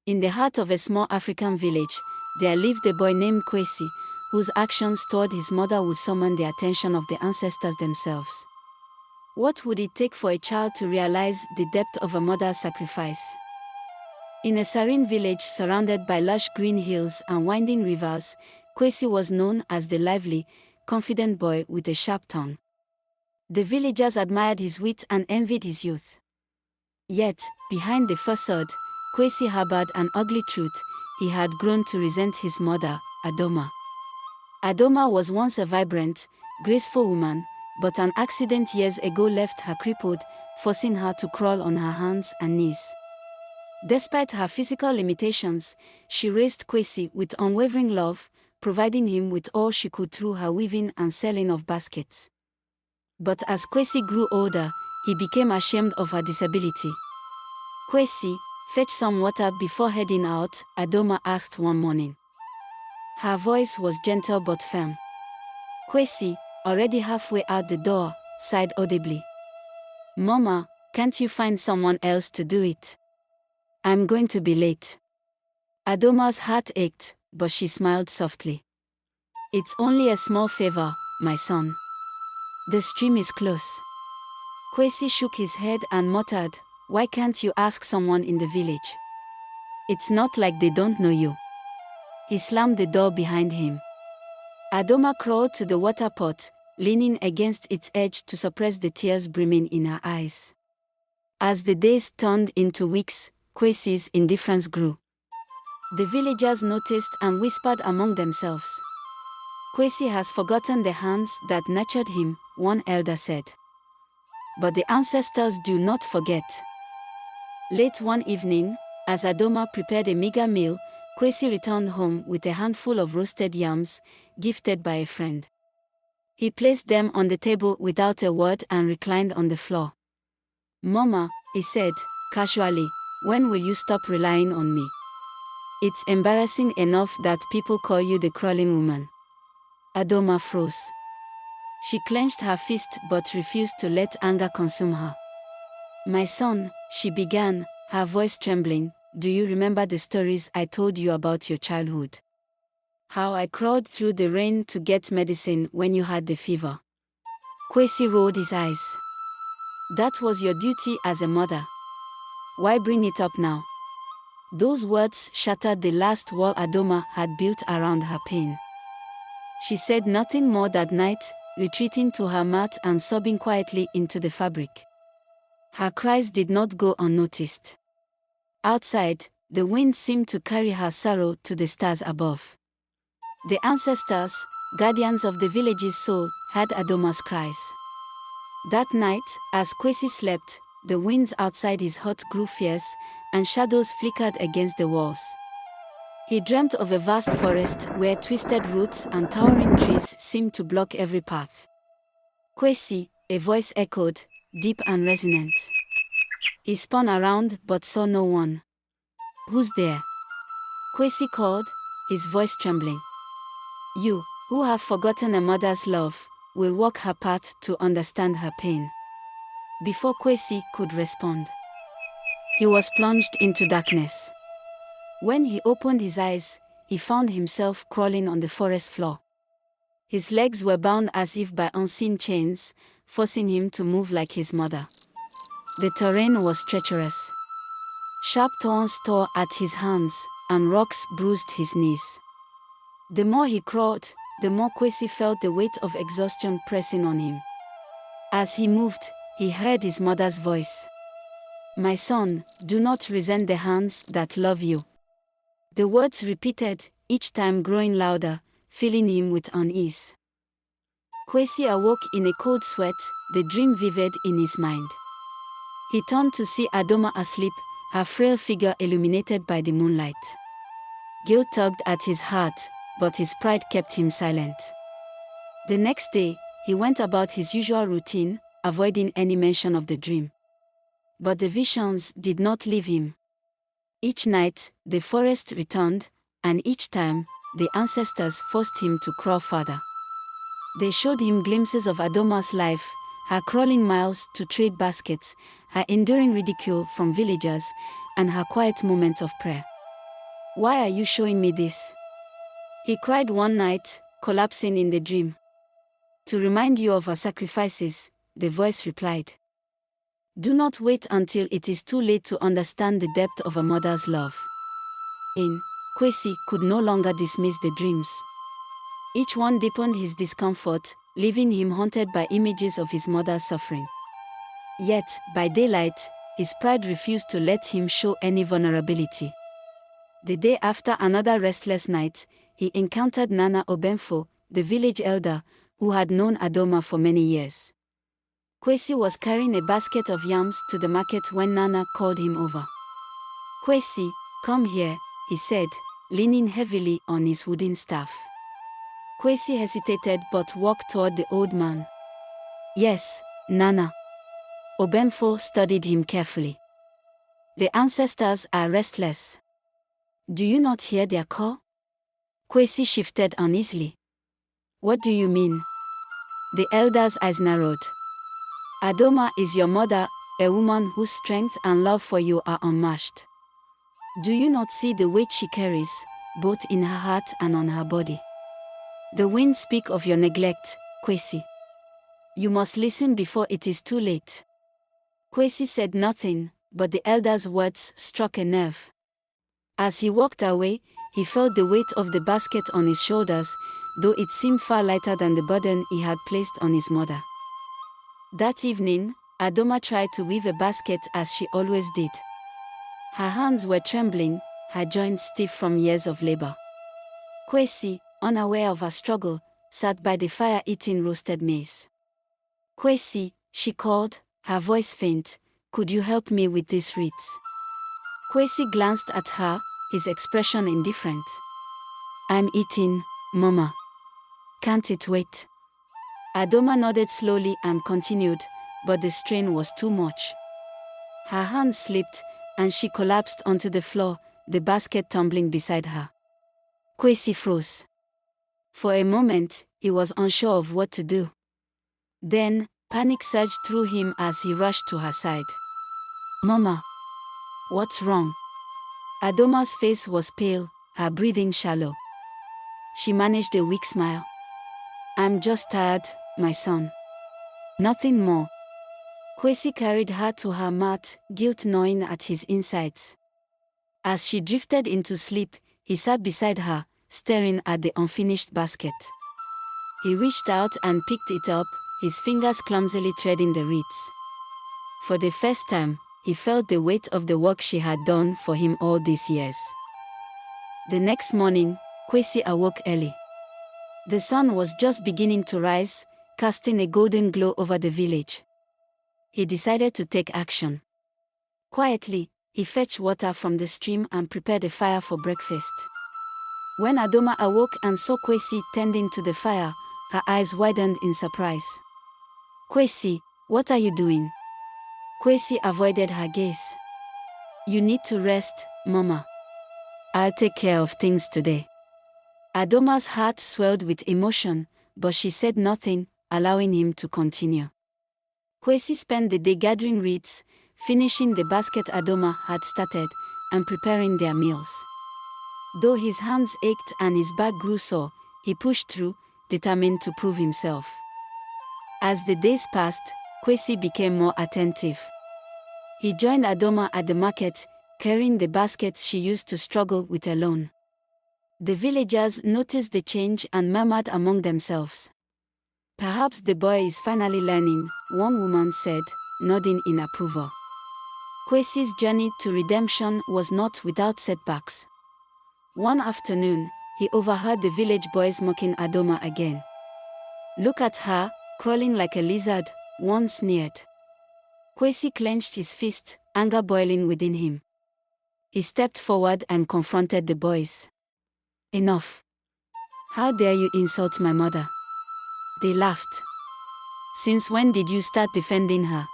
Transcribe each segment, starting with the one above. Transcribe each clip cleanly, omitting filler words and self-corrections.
In the heart of a small African village, there lived a boy named Kwesi, whose actions toward his mother would summon the attention of the ancestors themselves. What would it take for a child to realize the depth of a mother's sacrifice? In a serene village surrounded by lush green hills and winding rivers, Kwesi was known as the lively, confident boy with a sharp tongue. The villagers admired his wit and envied his youth. Yet, behind the facade, Kwesi harbored an ugly truth: he had grown to resent his mother, Adoma. Adoma was once a vibrant, graceful woman, but an accident years ago left her crippled, forcing her to crawl on her hands and knees. Despite her physical limitations, she raised Kwesi with unwavering love, providing him with all she could through her weaving and selling of baskets. But as Kwesi grew older, he became ashamed of her disability. "Kwesi, fetch some water before heading out," Adoma asked one morning. Her voice was gentle but firm. Kwesi, already halfway out the door, sighed audibly. "Mama, can't you find someone else to do it? I'm going to be late." Adoma's heart ached, but she smiled softly. "It's only a small favor, my son. The stream is close." Kwesi shook his head and muttered, "Why can't you ask someone in the village? It's not like they don't know you." He slammed the door behind him. Adoma crawled to the water pot, leaning against its edge to suppress the tears brimming in her eyes. As the days turned into weeks, Kwesi's indifference grew. The villagers noticed and whispered among themselves. "Kwesi has forgotten the hands that nurtured him," one elder said. But the ancestors do not forget. Late one evening, as Adoma prepared a meager meal, Kwesi returned home with a handful of roasted yams, gifted by a friend. He placed them on the table without a word and reclined on the floor. "Mama," he said, casually, "when will you stop relying on me? It's embarrassing enough that people call you the crawling woman." Adoma froze. She clenched her fist but refused to let anger consume her. "My son," she began, her voice trembling, "do you remember the stories I told you about your childhood? How I crawled through the rain to get medicine when you had the fever?" Kwesi rolled his eyes. "That was your duty as a mother. Why bring it up now?" Those words shattered the last wall Adoma had built around her pain. She said nothing more that night, retreating to her mat and sobbing quietly into the fabric. Her cries did not go unnoticed. Outside, the wind seemed to carry her sorrow to the stars above. The ancestors, guardians of the village's soul, heard Adoma's cries. That night, as Kwesi slept, the winds outside his hut grew fierce, and shadows flickered against the walls. He dreamt of a vast forest where twisted roots and towering trees seemed to block every path. "Kwesi," a voice echoed, deep and resonant. He spun around but saw no one. "Who's there?" Kwesi called, his voice trembling. "You, who have forgotten a mother's love, will walk her path to understand her pain." Before Kwesi could respond, he was plunged into darkness. When he opened his eyes, he found himself crawling on the forest floor. His legs were bound as if by unseen chains, forcing him to move like his mother. The terrain was treacherous. Sharp thorns tore at his hands, and rocks bruised his knees. The more he crawled, the more Kwesi felt the weight of exhaustion pressing on him. As he moved, he heard his mother's voice. "My son, do not resent the hands that love you." The words repeated, each time growing louder, filling him with unease. Kwesi awoke in a cold sweat, the dream vivid in his mind. He turned to see Adoma asleep, her frail figure illuminated by the moonlight. Guilt tugged at his heart, but his pride kept him silent. The next day, he went about his usual routine, avoiding any mention of the dream. But the visions did not leave him. Each night, the forest returned, and each time, the ancestors forced him to crawl further. They showed him glimpses of Adoma's life, her crawling miles to trade baskets, her enduring ridicule from villagers, and her quiet moments of prayer. Why are you showing me this? He cried one night, collapsing in the dream. To remind you of our sacrifices, the voice replied. Do not wait until it is too late to understand the depth of a mother's love. Kwesi could no longer dismiss the dreams. Each one deepened his discomfort, leaving him haunted by images of his mother's suffering. Yet, by daylight, his pride refused to let him show any vulnerability. The day after another restless night, he encountered Nana Obenfo, the village elder, who had known Adoma for many years. Kwesi was carrying a basket of yams to the market when Nana called him over. Kwesi, come here, he said, leaning heavily on his wooden staff. Kwesi hesitated but walked toward the old man. Yes, Nana. Obenfo studied him carefully. The ancestors are restless. Do you not hear their call? Kwesi shifted uneasily. What do you mean? The elder's eyes narrowed. Adoma is your mother, a woman whose strength and love for you are unmatched. Do you not see the weight she carries, both in her heart and on her body? The winds speak of your neglect, Kwesi. You must listen before it is too late. Kwesi said nothing, but the elder's words struck a nerve. As he walked away, he felt the weight of the basket on his shoulders, though it seemed far lighter than the burden he had placed on his mother. That evening, Adoma tried to weave a basket as she always did. Her hands were trembling, her joints stiff from years of labor. Kwesi, unaware of her struggle, sat by the fire eating roasted maize. Kwesi, she called, her voice faint, could you help me with these reeds? Kwesi glanced at her, his expression indifferent. I'm eating, Mama. Can't it wait? Adoma nodded slowly and continued, but the strain was too much. Her hands slipped, and she collapsed onto the floor, the basket tumbling beside her. Kwesi froze. For a moment, he was unsure of what to do. Then, panic surged through him as he rushed to her side. Mama. What's wrong? Adoma's face was pale, her breathing shallow. She managed a weak smile. I'm just tired, my son. Nothing more. Kwesi carried her to her mat, guilt gnawing at his insides. As she drifted into sleep, he sat beside her, staring at the unfinished basket. He reached out and picked it up, his fingers clumsily threading the reeds. For the first time, he felt the weight of the work she had done for him all these years. The next morning, Kwesi awoke early. The sun was just beginning to rise, casting a golden glow over the village. He decided to take action. Quietly, he fetched water from the stream and prepared a fire for breakfast. When Adoma awoke and saw Kwesi tending to the fire, her eyes widened in surprise. Kwesi, what are you doing? Kwesi avoided her gaze. You need to rest, Mama. I'll take care of things today. Adoma's heart swelled with emotion, but she said nothing, allowing him to continue. Kwesi spent the day gathering reeds, finishing the basket Adoma had started, and preparing their meals. Though his hands ached and his back grew sore, he pushed through, determined to prove himself. As the days passed, Kwesi became more attentive. He joined Adoma at the market, carrying the baskets she used to struggle with alone. The villagers noticed the change and murmured among themselves. Perhaps the boy is finally learning, one woman said, nodding in approval. Kwesi's journey to redemption was not without setbacks. One afternoon, he overheard the village boys mocking Adoma again. Look at her, crawling like a lizard, one sneered. Kwesi clenched his fist, anger boiling within him. He stepped forward and confronted the boys. Enough. How dare you insult my mother? They laughed. Since when did you start defending her?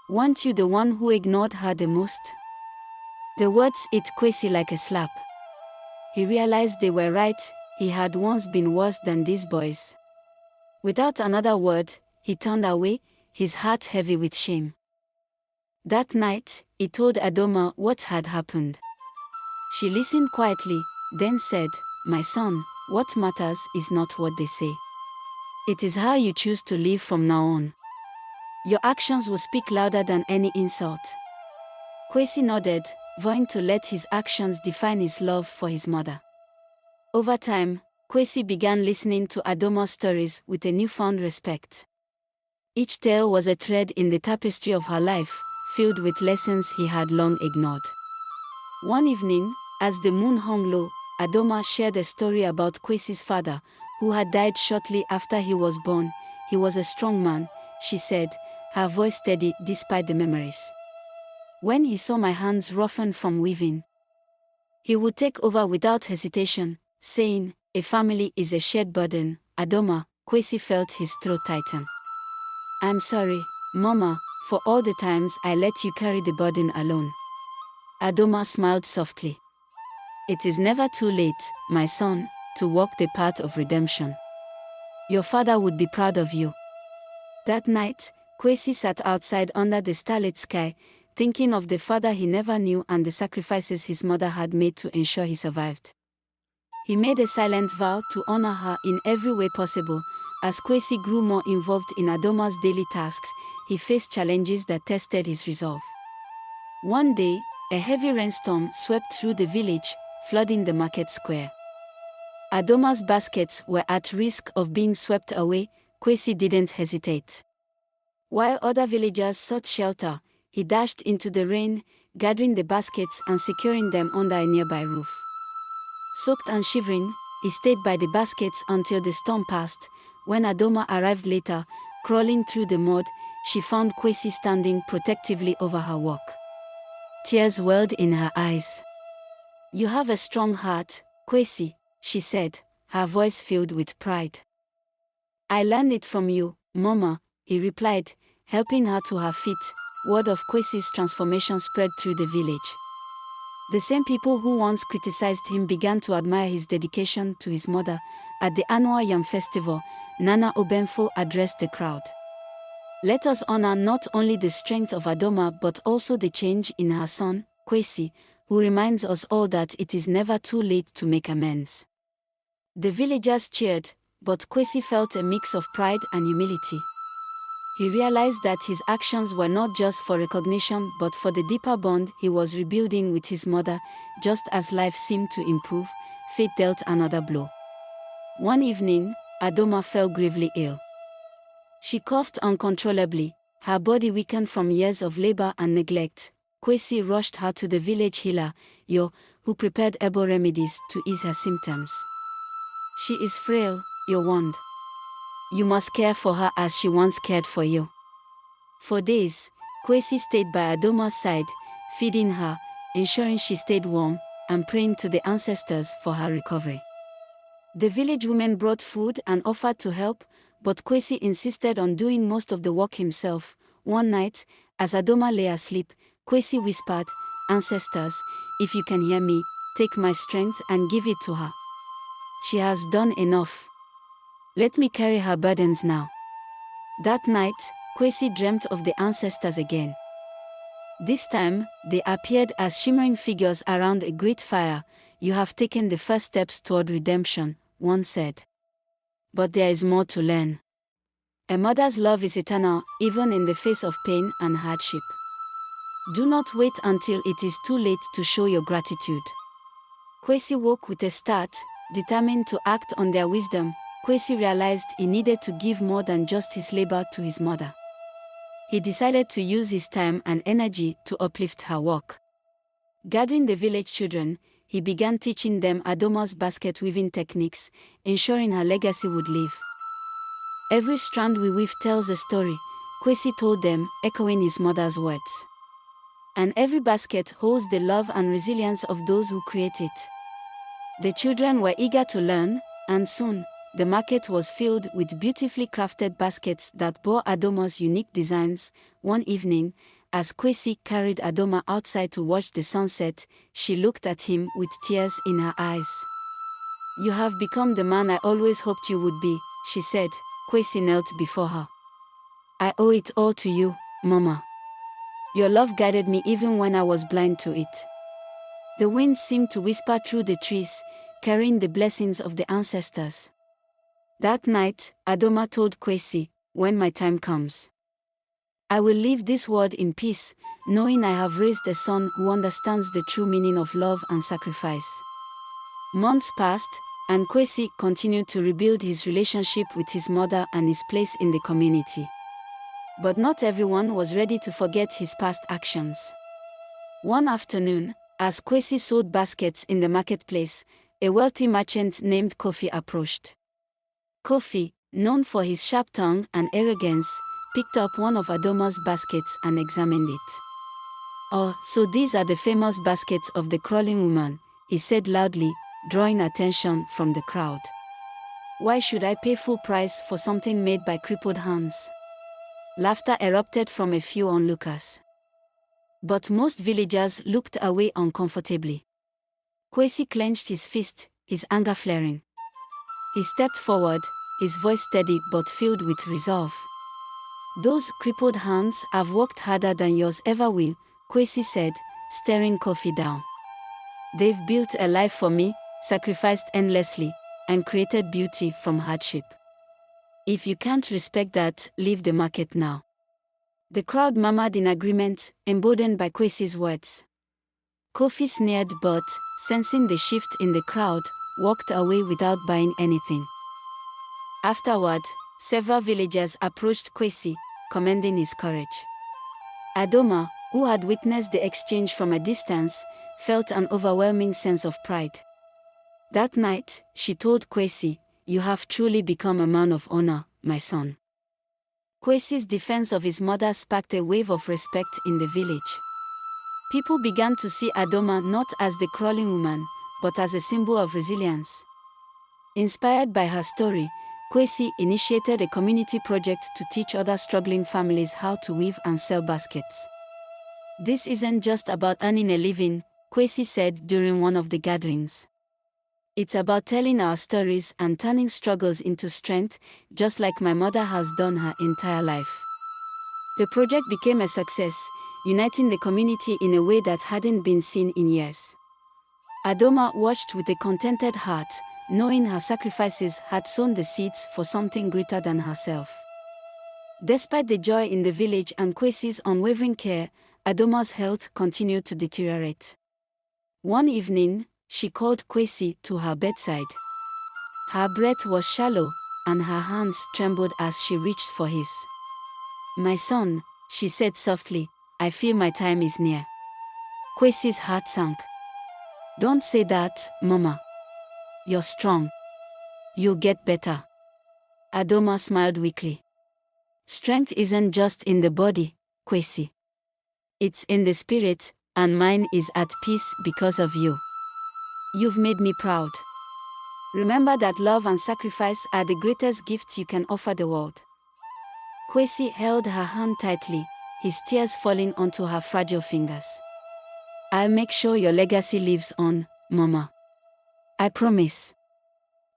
Weren't you the one who ignored her the most? The words hit Kwesi like a slap. He realized they were right, he had once been worse than these boys. Without another word, he turned away, his heart heavy with shame. That night, he told Adoma what had happened. She listened quietly, then said, "My son, what matters is not what they say. It is how you choose to live from now on. Your actions will speak louder than any insult." Kwesi nodded, vowing to let his actions define his love for his mother. Over time, Kwesi began listening to Adoma's stories with a newfound respect. Each tale was a thread in the tapestry of her life, filled with lessons he had long ignored. One evening, as the moon hung low, Adoma shared a story about Kwesi's father, who had died shortly after he was born. "He was a strong man," she said, her voice steady despite the memories. "When he saw my hands roughen from weaving, he would take over without hesitation, saying, 'A family is a shared burden.'" Adoma, Kwesi felt his throat tighten. "I'm sorry, Mama, for all the times I let you carry the burden alone." Adoma smiled softly. "It is never too late, my son, to walk the path of redemption. Your father would be proud of you." That night, Kwesi sat outside under the starlit sky, thinking of the father he never knew and the sacrifices his mother had made to ensure he survived. He made a silent vow to honor her in every way possible. As Kwesi grew more involved in Adoma's daily tasks, he faced challenges that tested his resolve. One day, a heavy rainstorm swept through the village, flooding the market square. Adoma's baskets were at risk of being swept away. Kwesi didn't hesitate. While other villagers sought shelter, he dashed into the rain, gathering the baskets and securing them under a nearby roof. Soaked and shivering, he stayed by the baskets until the storm passed. When Adoma arrived later, crawling through the mud, she found Kwesi standing protectively over her work. Tears welled in her eyes. "You have a strong heart, Kwesi," she said, her voice filled with pride. "I learned it from you, Mama," he replied, helping her to her feet. Word of Kwesi's transformation spread through the village. The same people who once criticized him began to admire his dedication to his mother. At the annual Yam festival, Nana Obenfo addressed the crowd. "Let us honor not only the strength of Adoma but also the change in her son, Kwesi, who reminds us all that it is never too late to make amends." The villagers cheered, but Kwesi felt a mix of pride and humility. He realized that his actions were not just for recognition but for the deeper bond he was rebuilding with his mother. Just as life seemed to improve, fate dealt another blow. One evening, Adoma fell gravely ill. She coughed uncontrollably, her body weakened from years of labor and neglect. Kwesi rushed her to the village healer, Yo, who prepared herbal remedies to ease her symptoms. "She is frail," Yo warned. "You must care for her as she once cared for you." For days, Kwesi stayed by Adoma's side, feeding her, ensuring she stayed warm, and praying to the ancestors for her recovery. The village women brought food and offered to help, but Kwesi insisted on doing most of the work himself. One night, as Adoma lay asleep, Kwesi whispered, "Ancestors, if you can hear me, take my strength and give it to her. She has done enough. Let me carry her burdens now." That night, Kwesi dreamt of the ancestors again. This time, they appeared as shimmering figures around a great fire. "You have taken the first steps toward redemption," one said. "But there is more to learn. A mother's love is eternal, even in the face of pain and hardship. Do not wait until it is too late to show your gratitude." Kwesi woke with a start, determined to act on their wisdom. Kwesi realized he needed to give more than just his labor to his mother. He decided to use his time and energy to uplift her work. Gathering the village children, he began teaching them Adoma's basket weaving techniques, ensuring her legacy would live. "Every strand we weave tells a story," Kwesi told them, echoing his mother's words. "And every basket holds the love and resilience of those who create it." The children were eager to learn, and soon, the market was filled with beautifully crafted baskets that bore Adoma's unique designs. One evening, as Kwesi carried Adoma outside to watch the sunset, she looked at him with tears in her eyes. "You have become the man I always hoped you would be," she said. Kwesi knelt before her. "I owe it all to you, Mama. Your love guided me even when I was blind to it." The winds seemed to whisper through the trees, carrying the blessings of the ancestors. That night, Adoma told Kwesi, "When my time comes, I will leave this world in peace, knowing I have raised a son who understands the true meaning of love and sacrifice." Months passed, and Kwesi continued to rebuild his relationship with his mother and his place in the community. But not everyone was ready to forget his past actions. One afternoon, as Kwesi sold baskets in the marketplace, a wealthy merchant named Kofi approached. Kofi, known for his sharp tongue and arrogance, picked up one of Adoma's baskets and examined it. "Oh, so these are the famous baskets of the crawling woman," he said loudly, drawing attention from the crowd. "Why should I pay full price for something made by crippled hands?" Laughter erupted from a few onlookers. But most villagers looked away uncomfortably. Kwesi clenched his fist, his anger flaring. He stepped forward, his voice steady but filled with resolve. "Those crippled hands have worked harder than yours ever will," Kwesi said, staring Kofi down. "They've built a life for me, sacrificed endlessly, and created beauty from hardship. If you can't respect that, leave the market now." The crowd murmured in agreement, emboldened by Kwesi's words. Kofi sneered but, sensing the shift in the crowd, walked away without buying anything. Afterward, several villagers approached Kwesi, commending his courage. Adoma, who had witnessed the exchange from a distance, felt an overwhelming sense of pride. That night, she told Kwesi, "You have truly become a man of honor, my son." Kwesi's defense of his mother sparked a wave of respect in the village. People began to see Adoma not as the crawling woman, but as a symbol of resilience. Inspired by her story, Kwesi initiated a community project to teach other struggling families how to weave and sell baskets. "This isn't just about earning a living," Kwesi said during one of the gatherings. "It's about telling our stories and turning struggles into strength, just like my mother has done her entire life." The project became a success, uniting the community in a way that hadn't been seen in years. Adoma watched with a contented heart, knowing her sacrifices had sown the seeds for something greater than herself. Despite the joy in the village and Kwesi's unwavering care, Adoma's health continued to deteriorate. One evening, she called Kwesi to her bedside. Her breath was shallow, and her hands trembled as she reached for his. "My son," she said softly, "I feel my time is near." Kwesi's heart sank. "Don't say that, Mama. You're strong. You'll get better." Adoma smiled weakly. "Strength isn't just in the body, Kwesi. It's in the spirit, and mine is at peace because of you. You've made me proud. Remember that love and sacrifice are the greatest gifts you can offer the world." Kwesi held her hand tightly, his tears falling onto her fragile fingers. "I'll make sure your legacy lives on, Mama. I promise."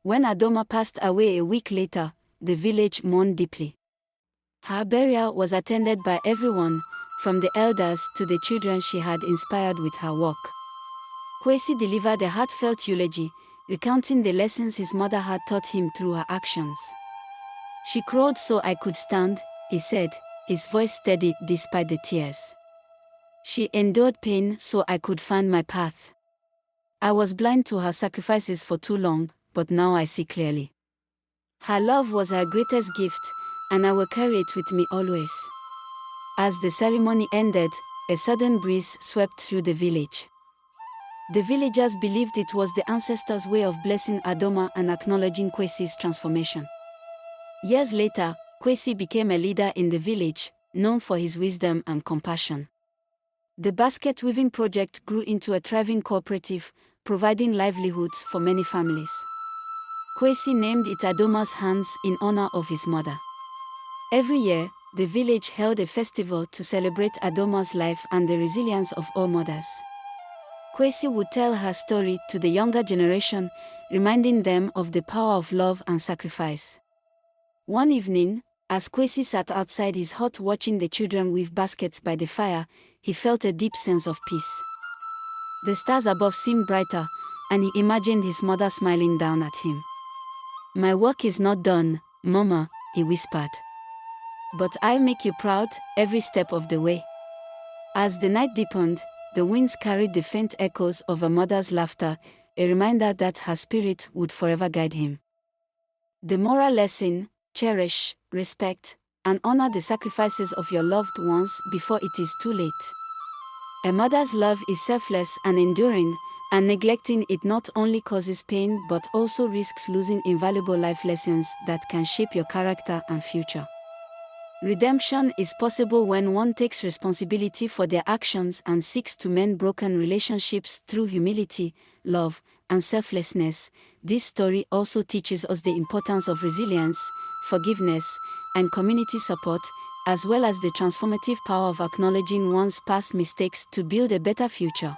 When Adoma passed away a week later, the village mourned deeply. Her burial was attended by everyone, from the elders to the children she had inspired with her work. Kwesi delivered a heartfelt eulogy, recounting the lessons his mother had taught him through her actions. "She crawled so I could stand," he said, his voice steady despite the tears. "She endured pain so I could find my path. I was blind to her sacrifices for too long, but now I see clearly. Her love was her greatest gift, and I will carry it with me always." As the ceremony ended, a sudden breeze swept through the village. The villagers believed it was the ancestors' way of blessing Adoma and acknowledging Kwesi's transformation. Years later, Kwesi became a leader in the village, known for his wisdom and compassion. The basket weaving project grew into a thriving cooperative, providing livelihoods for many families. Kwesi named it Adoma's hands in honor of his mother. Every year, the village held a festival to celebrate Adoma's life and the resilience of all mothers. Kwesi would tell her story to the younger generation, reminding them of the power of love and sacrifice. One evening, as Kwesi sat outside his hut watching the children weave baskets by the fire, he felt a deep sense of peace. The stars above seemed brighter, and he imagined his mother smiling down at him. "My work is not done, Mama," he whispered. "But I'll make you proud, every step of the way." As the night deepened, the winds carried the faint echoes of a mother's laughter, a reminder that her spirit would forever guide him. The moral lesson: cherish, respect, and honor the sacrifices of your loved ones before it is too late. A mother's love is selfless and enduring, and neglecting it not only causes pain but also risks losing invaluable life lessons that can shape your character and future. Redemption is possible when one takes responsibility for their actions and seeks to mend broken relationships through humility, love, and selflessness. This story also teaches us the importance of resilience, forgiveness, and community support, as well as the transformative power of acknowledging one's past mistakes to build a better future.